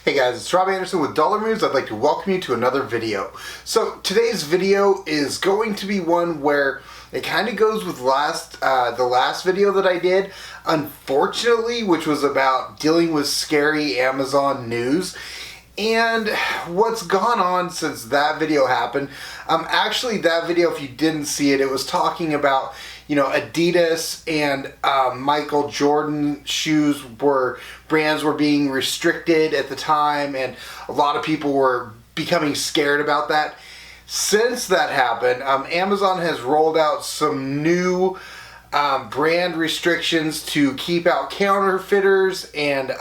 Hey guys, it's Rob Anderson with Dollar Moves. I'd like to welcome you to another video. So today's video is going to be one where it kind of goes with the last video that I did, unfortunately, which was about dealing with scary Amazon news. And what's gone on since that video happened, actually that video, if you didn't see it, it was talking about, Adidas and Michael Jordan shoes brands were being restricted at the time, and a lot of people were becoming scared about that. Since that happened, Amazon has rolled out some new brand restrictions to keep out counterfeiters, and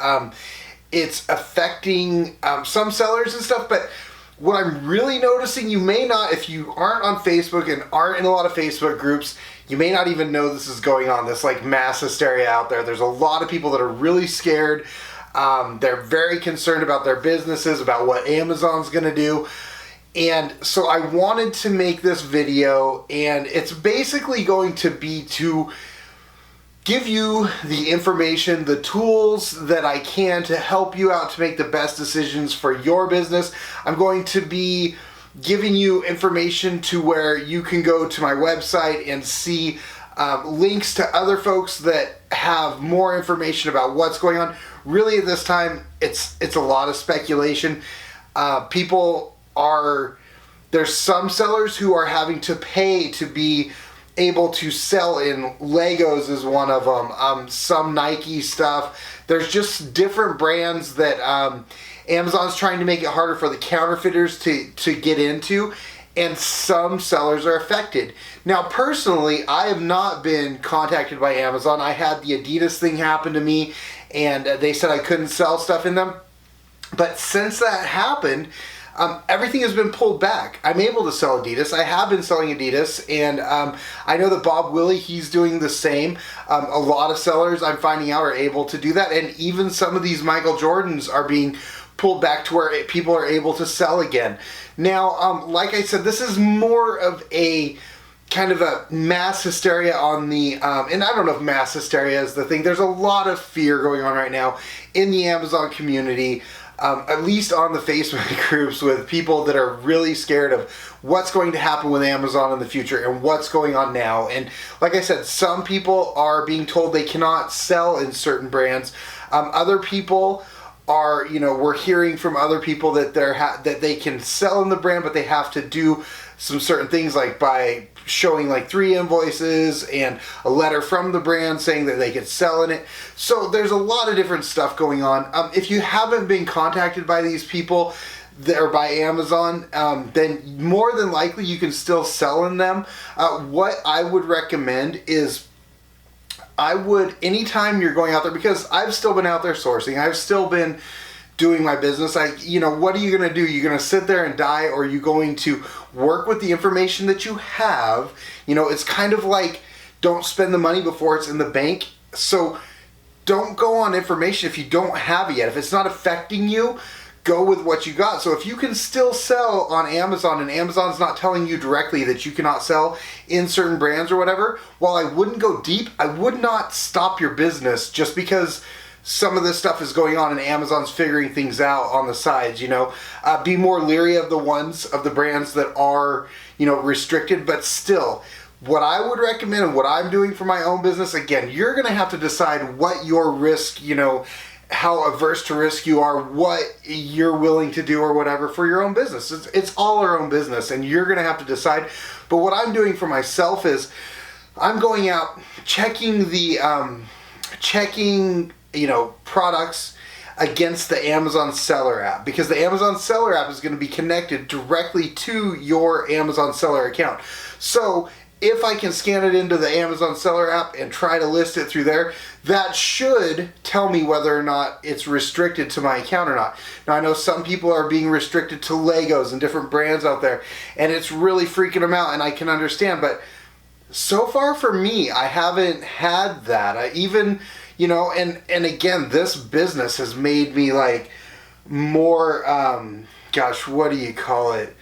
it's affecting some sellers and stuff. But what I'm really noticing, you may not, if you aren't on Facebook and aren't in a lot of Facebook groups, you may not even know this is going on, this like mass hysteria out there. There's a lot of people that are really scared. They're very concerned about their businesses, about what Amazon's going to do. And so I wanted to make this video, and it's basically going to be to give you the information, the tools that I can to help you out to make the best decisions for your business. I'm going to be giving you information to where you can go to my website and see links to other folks that have more information about what's going on. Really, at this time, it's a lot of speculation. There's some sellers who are having to pay to be able to sell in Legos is one of them, some Nike stuff. There's just different brands that Amazon's trying to make it harder for the counterfeiters to get into, and some sellers are affected. Now, personally, I have not been contacted by Amazon. I had the Adidas thing happen to me, and they said I couldn't sell stuff in them. But since that happened, everything has been pulled back. I'm able to sell Adidas. I have been selling Adidas, and I know that Bob Willie, he's doing the same. A lot of sellers, I'm finding out, are able to do that, and even some of these Michael Jordans are being pulled back to where people are able to sell again. Now, like I said, this is more of a kind of a mass hysteria on the, and I don't know if mass hysteria is the thing. There's a lot of fear going on right now in the Amazon community. At least on the Facebook groups, with people that are really scared of what's going to happen with Amazon in the future and what's going on now. And like I said, some people are being told they cannot sell in certain brands. Other people are, we're hearing from other people that that they can sell in the brand, but they have to do some certain things, like by showing like 3 invoices and a letter from the brand saying that they could sell in it. So there's a lot of different stuff going on. If you haven't been contacted by these people or by Amazon, then more than likely you can still sell in them. What I would recommend is, anytime you're going out there, because I've still been out there sourcing, I've still been doing my business. What are you going to do? You're going to sit there and die, or are you going to work with the information that you have? It's kind of like, don't spend the money before it's in the bank. So don't go on information if you don't have it yet. If it's not affecting you, go with what you got. So if you can still sell on Amazon, and Amazon's not telling you directly that you cannot sell in certain brands or whatever, while I wouldn't go deep, I would not stop your business just because some of this stuff is going on and Amazon's figuring things out on the sides. Be more leery of the brands that are, restricted. But still, what I would recommend, and what I'm doing for my own business, again, you're going to have to decide what your risk, how averse to risk you are, what you're willing to do or whatever for your own business. It's all our own business, and you're going to have to decide. But what I'm doing for myself is I'm going out, checking products against the Amazon seller app, because the Amazon seller app is going to be connected directly to your Amazon seller account. So if I can scan it into the Amazon seller app and try to list it through there, that should tell me whether or not it's restricted to my account or not. Now, I know some people are being restricted to Legos and different brands out there, and it's really freaking them out, and I can understand. But so far for me, I haven't had that. And again, this business has made me like more, what do you call it?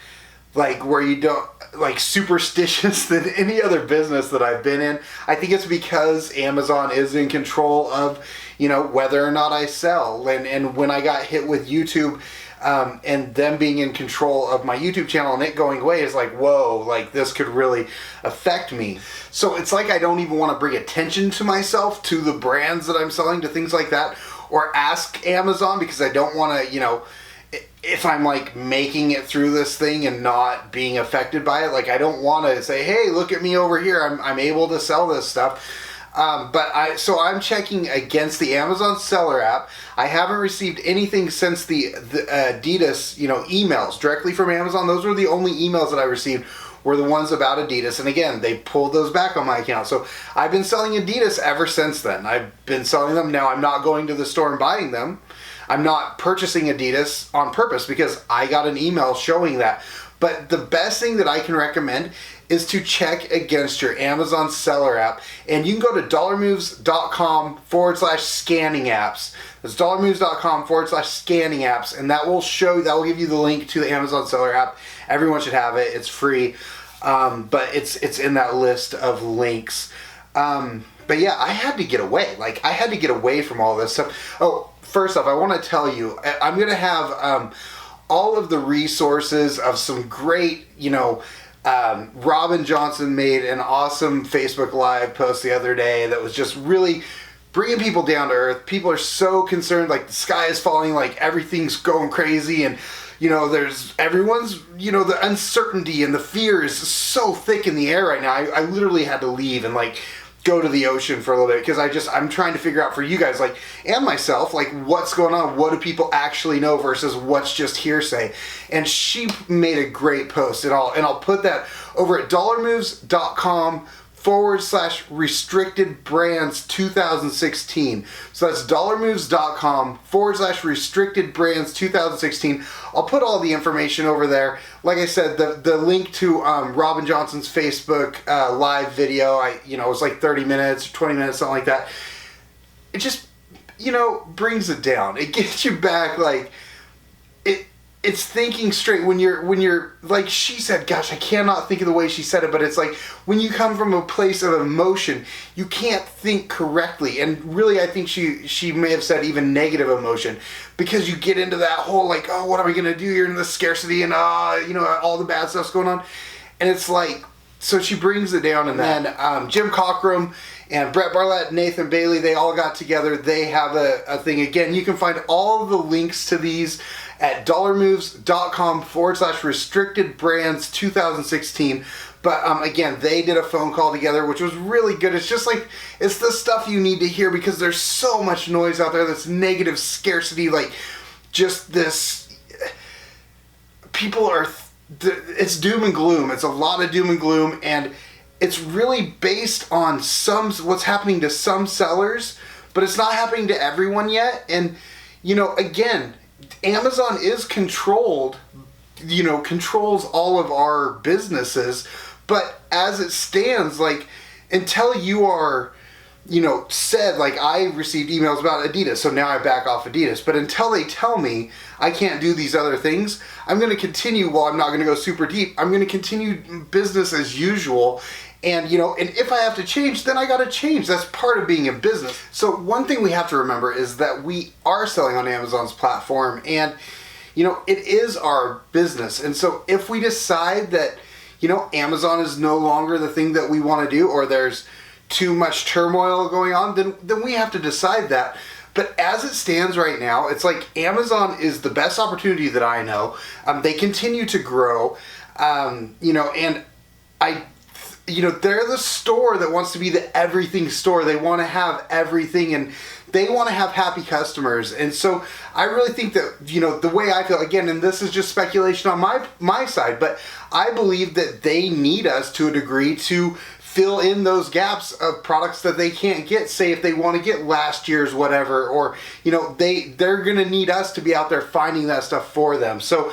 like where you don't like superstitious than any other business that I've been in. I think it's because Amazon is in control of, you know, whether or not I sell. And when I got hit with YouTube, and them being in control of my YouTube channel and it going away is like, whoa, like this could really affect me. So it's like I don't even want to bring attention to myself, to the brands that I'm selling, to things like that, or ask Amazon, because I don't want to, you know, if I'm like making it through this thing and not being affected by it, like I don't want to say, hey, look at me over here, I'm able to sell this stuff. So I'm checking against the Amazon seller app. I haven't received anything since the Adidas, you know, emails directly from Amazon. Those were the only emails that I received, were the ones about Adidas. And again, they pulled those back on my account. So I've been selling Adidas ever since then. I've been selling them. Now I'm not going to the store and buying them. I'm not purchasing Adidas on purpose because I got an email showing that. But the best thing that I can recommend is to check against your Amazon seller app. And you can go to dollarmoves.com/scanning apps. That's dollarmoves.com/scanning apps. And that will give you the link to the Amazon seller app. Everyone should have it. It's free. But it's in that list of links. But yeah, I had to get away. Like, I had to get away from all this stuff. Oh, first off, I want to tell you, I'm going to have all of the resources of some great, you know, Robin Johnson made an awesome Facebook Live post the other day that was just really bringing people down to earth. People are so concerned, like the sky is falling, like everything's going crazy, and you know, everyone's, you know, the uncertainty and the fear is so thick in the air right now. I literally had to leave and like go to the ocean for a little bit, because I'm trying to figure out for you guys, like, and myself, like, what's going on? What do people actually know versus what's just hearsay? And she made a great post, and I'll put that over at dollarmoves.com/restricted brands 2016. So that's dollarmoves.com/restricted brands 2016. I'll put all the information over there. Like I said, the link to Robin Johnson's Facebook live video, it was like 30 minutes, 20 minutes, something like that. It just, you know, brings it down. It gets you back, like, it's thinking straight when you're like she said, gosh, I cannot think of the way she said it, but it's like when you come from a place of emotion, you can't think correctly. And really, I think she may have said even negative emotion, because you get into that whole like, oh, what are we gonna do? You're in the scarcity and you know, all the bad stuff's going on, and it's like, so she brings it down. And then Jim Cockrum and Brett Barlett, Nathan Bailey, they all got together. They have a thing. Again, you can find all the links to these at dollarmoves.com/restricted brands 2016. But again, they did a phone call together, which was really good. It's just like, it's the stuff you need to hear, because there's so much noise out there, this negative scarcity, like just this, people are, it's doom and gloom. It's a lot of doom and gloom, and it's really based on what's happening to some sellers, but it's not happening to everyone yet. And, you know, again, Amazon is controls all of our businesses, but as it stands, like, until you are, you know, said, like, I received emails about Adidas, so now I back off Adidas, but until they tell me I can't do these other things, I'm going to continue. While I'm not going to go super deep, I'm going to continue business as usual. And, you know, and if I have to change, then I got to change. That's part of being in business. So one thing we have to remember is that we are selling on Amazon's platform, and, you know, it is our business. And so if we decide that, you know, Amazon is no longer the thing that we want to do, or there's too much turmoil going on, then we have to decide that. But as it stands right now, it's like Amazon is the best opportunity that I know. They continue to grow, you know, and they're the store that wants to be the everything store. They want to have everything, and they want to have happy customers. And so I really think that, you know, the way I feel, again, and this is just speculation on my side, but I believe that they need us to a degree to fill in those gaps of products that they can't get. Say if they want to get last year's whatever, or, you know, they're going to need us to be out there finding that stuff for them. So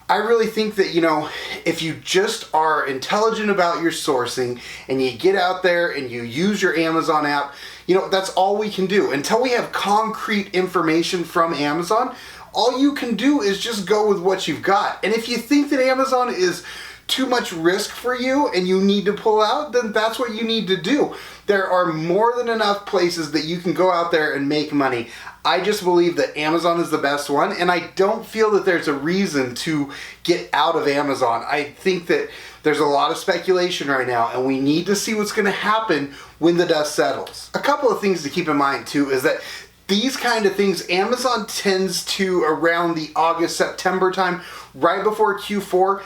I really think that, you know, if you just are intelligent about your sourcing and you get out there and you use your Amazon app, you know, that's all we can do. Until we have concrete information from Amazon, all you can do is just go with what you've got. And if you think that Amazon is too much risk for you and you need to pull out, then that's what you need to do. There are more than enough places that you can go out there and make money. I just believe that Amazon is the best one, and I don't feel that there's a reason to get out of Amazon. I think that there's a lot of speculation right now, and we need to see what's going to happen when the dust settles. A couple of things to keep in mind too is that these kind of things, Amazon tends to, around the August, September time, right before Q4,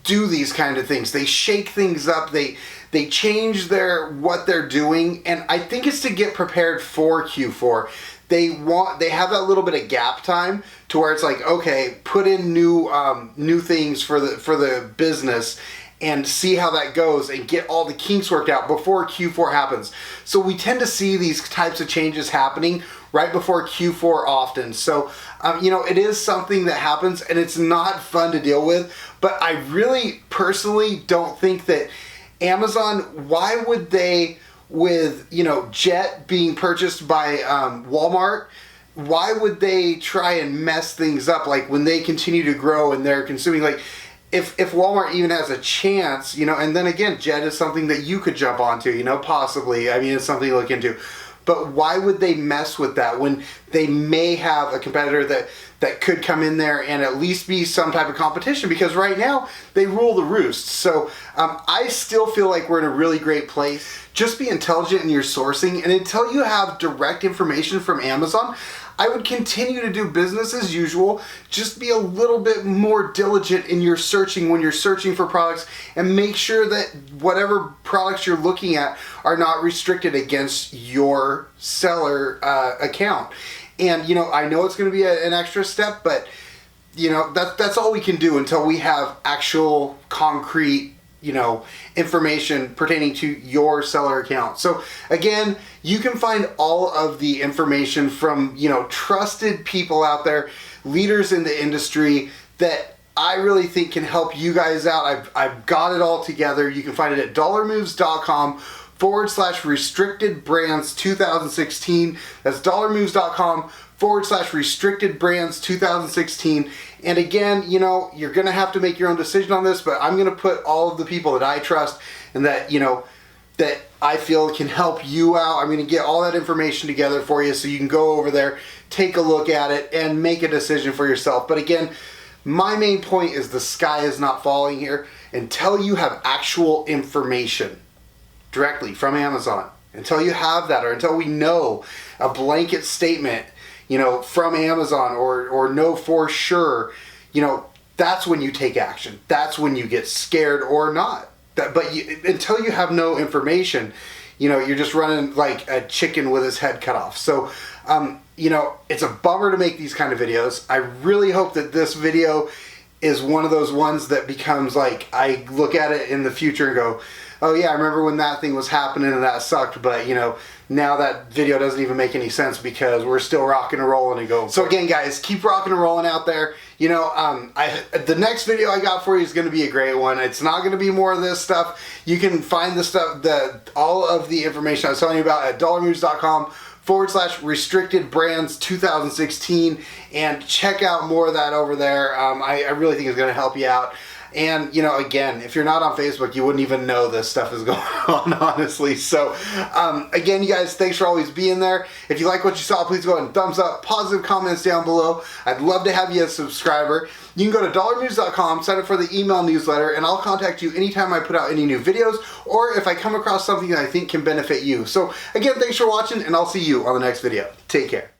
do these kind of things. They shake things up, they change what they're doing, and I think it's to get prepared for Q4. They have that little bit of gap time to where it's like, okay, put in new things for the business and see how that goes and get all the kinks worked out before Q4 happens. So we tend to see these types of changes happening right before Q4 often. So, it is something that happens and it's not fun to deal with, but I really personally don't think that Amazon, why would they, with, Jet being purchased by Walmart, why would they try and mess things up like when they continue to grow and they're consuming, like, if Walmart even has a chance, and then again, Jet is something that you could jump onto, possibly. I mean, it's something to look into. But why would they mess with that when they may have a competitor that could come in there and at least be some type of competition? Because right now, they rule the roost. So I still feel like we're in a really great place. Just be intelligent in your sourcing, and until you have direct information from Amazon, I would continue to do business as usual. Just be a little bit more diligent in your searching when you're searching for products, and make sure that whatever products you're looking at are not restricted against your seller account. And I know it's going to be an extra step, but that's all we can do until we have actual concrete information pertaining to your seller account. So again, you can find all of the information from, trusted people out there, leaders in the industry that I really think can help you guys out. I've got it all together. You can find it at dollarmoves.com/restricted brands 2016. That's dollarmoves.com/restricted brands 2016. And again, you're going to have to make your own decision on this, but I'm going to put all of the people that I trust and that, that I feel can help you out. I'm going to get all that information together for you so you can go over there, take a look at it, and make a decision for yourself. But again, my main point is the sky is not falling here until you have actual information directly from Amazon. Until you have that, or until we know a blanket statement, from Amazon or know for sure, that's when you take action. That's when you get scared or not. Until you have no information, you're just running like a chicken with his head cut off. So, it's a bummer to make these kind of videos. I really hope that this video is one of those ones that becomes like, I look at it in the future and go, oh yeah, I remember when that thing was happening and that sucked, but now that video doesn't even make any sense because we're still rocking and rolling and going. So again, guys, keep rocking and rolling out there. The next video I got for you is going to be a great one. It's not going to be more of this stuff. You can find the stuff, all of the information I was telling you about at dollarmoves.com/restricted brands 2016, and check out more of that over there. I really think it's going to help you out. And, again, if you're not on Facebook, you wouldn't even know this stuff is going on, honestly. So, again, you guys, thanks for always being there. If you like what you saw, please go ahead and thumbs up, positive comments down below. I'd love to have you as a subscriber. You can go to dollarmoves.com, sign up for the email newsletter, and I'll contact you anytime I put out any new videos or if I come across something that I think can benefit you. So, again, thanks for watching, and I'll see you on the next video. Take care.